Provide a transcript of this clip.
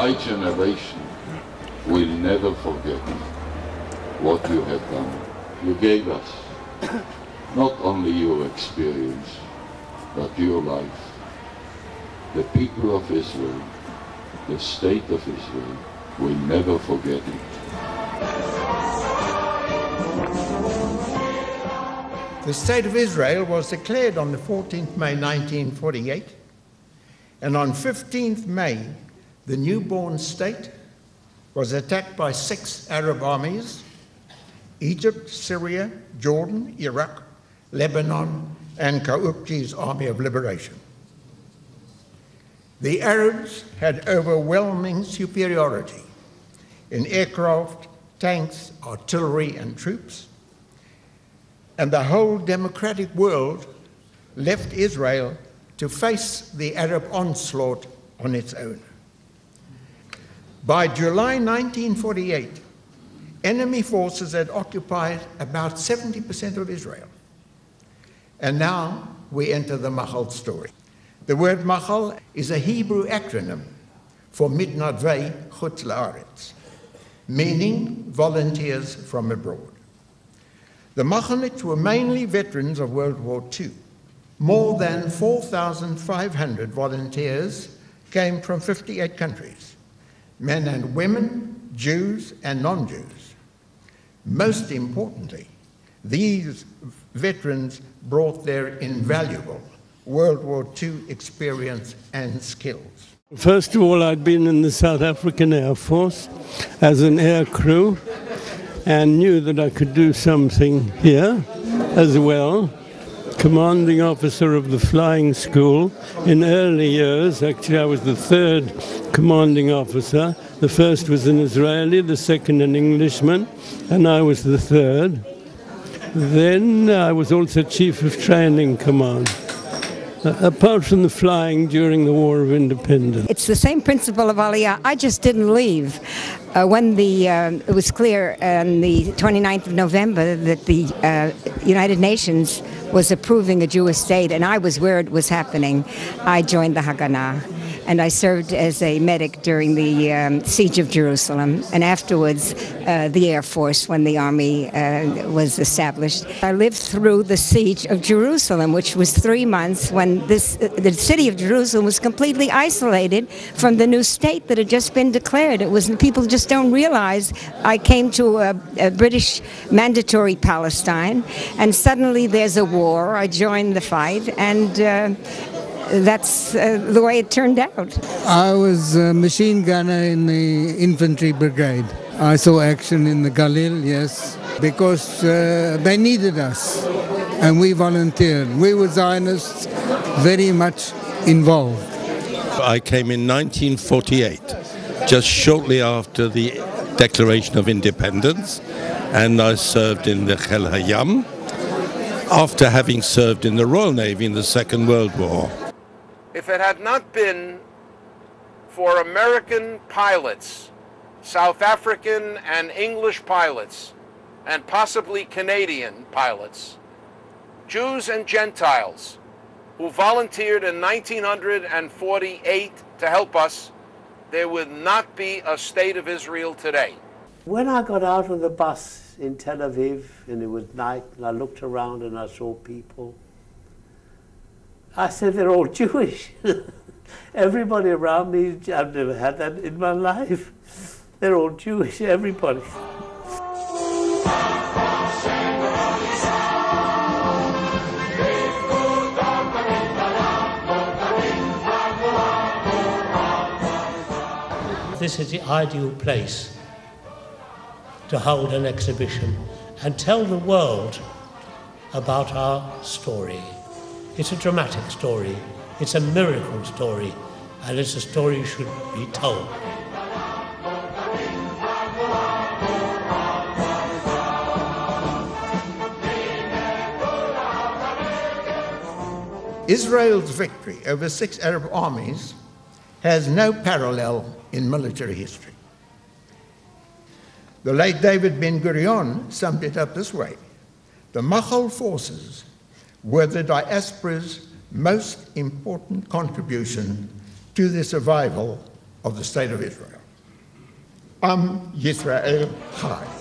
My generation will never forget what you have done. You gave us not only your experience, but your life. The people of Israel, the state of Israel, will never forget it. The State of Israel was declared on the 14th May 1948, and on 15th May, the newborn state was attacked by 6 Arab armies: Egypt, Syria, Jordan, Iraq, Lebanon, and Qaukji's Army of Liberation. The Arabs had overwhelming superiority in aircraft, tanks, artillery, and troops, and the whole democratic world left Israel to face the Arab onslaught on its own. By July 1948, enemy forces had occupied about 70% of Israel. And now we enter the Mahal story. The word Machal is a Hebrew acronym for Mitnadvei Chutz La'aretz, meaning volunteers from abroad. The Machanits were mainly veterans of World War II. More than 4,500 volunteers came from 58 countries, men and women, Jews and non-Jews. Most importantly, these veterans brought their invaluable World War II experience and skills. First of all, I'd been in the South African Air Force as an air crew and knew that I could do something here as well. Commanding officer of the flying school. In early years, actually I was the 3rd commanding officer. The first was an Israeli, the second an Englishman, and I was the 3rd. Then I was also Chief of Training Command. Apart from the flying during the War of Independence. It's the same principle of Aliyah. I just didn't leave. When it was clear on the 29th of November that the United Nations was approving a Jewish state, and I was where it was happening, I joined the Haganah. And I served as a medic during the siege of Jerusalem, and afterwards the Air Force when the army was established. I lived through the siege of Jerusalem, which was 3 months when the city of Jerusalem was completely isolated from the new state that had just been declared. It was, people just don't realize. I came to a British mandatory Palestine, and suddenly there's a war. I joined the fight, and that's the way it turned out. I was a machine gunner in the infantry brigade. I saw action in the Galil, yes, because they needed us, and we volunteered. We were Zionists, very much involved. I came in 1948, just shortly after the Declaration of Independence, and I served in the Chel Hayam, after having served in the Royal Navy in the Second World War. If it had not been for American pilots, South African and English pilots, and possibly Canadian pilots, Jews and Gentiles, who volunteered in 1948 to help us, there would not be a state of Israel today. When I got out of the bus in Tel Aviv, and it was night, and I looked around and I saw people, I said, they're all Jewish. Everybody around me, I've never had that in my life. They're all Jewish, everybody. This is the ideal place to hold an exhibition and tell the world about our story. It's a dramatic story, it's a miracle story, and it's a story that should be told. Israel's victory over 6 Arab armies has no parallel in military history. The late David Ben-Gurion summed it up this way: the Machal forces were the diaspora's most important contribution to the survival of the State of Israel. Yisrael Chai.